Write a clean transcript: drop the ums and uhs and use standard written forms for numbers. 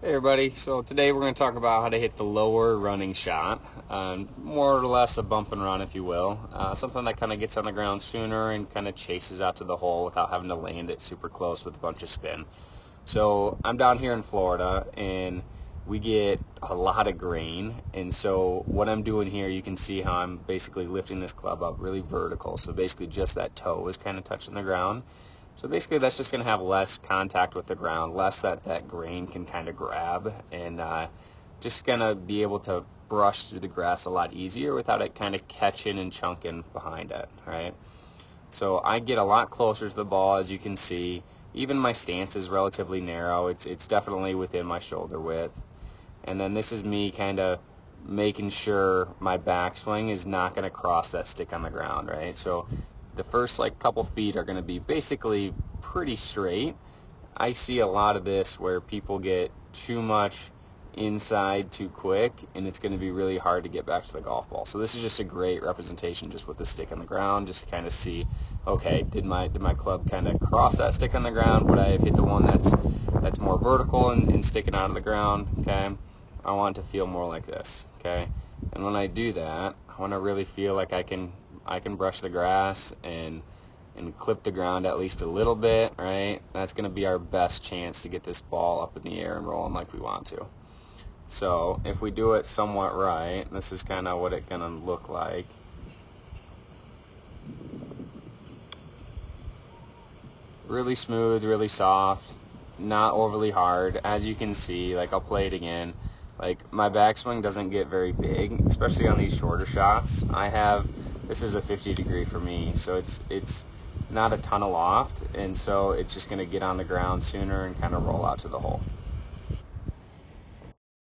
Hey everybody, so today we're going to talk about how to hit the lower running shot, more or less a bump and run if you will, something that kind of gets on the ground sooner and kind of chases out to the hole without having to land it super close with a bunch of spin. So I'm down here in Florida and we get a lot of grain, and so what I'm doing here, you can see how I'm basically lifting this club up really vertical, so basically just that toe is kind of touching the ground. So basically that's just going to have less contact with the ground, less that grain can kind of grab, and just going to be able to brush through the grass a lot easier without it kind of catching and chunking behind it, right? So I get a lot closer to the ball, as you can see. Even my stance is relatively narrow. It's definitely within my shoulder width. And then this is me kind of making sure my backswing is not going to cross that stick on the ground, right? So the first couple feet are going to be basically pretty straight. I see a lot of this where people get too much inside too quick, and it's going to be really hard to get back to the golf ball. So this is just a great representation just with the stick on the ground, just to kind of see, okay, did my club kind of cross that stick on the ground? Would I have hit the one that's more vertical and sticking out of the ground? Okay, I want it to feel more like this. Okay, and when I do that, I want to really feel like I can brush the grass and clip the ground at least a little bit, right? That's going to be our best chance to get this ball up in the air and rolling like we want to. So if we do it somewhat right, this is kind of what it's going to look like. Really smooth, really soft, not overly hard. As you can see, I'll play it again. My backswing doesn't get very big, especially on these shorter shots. This is a 50 degree for me, so it's not a ton of loft, and so it's just going to get on the ground sooner and kind of roll out to the hole.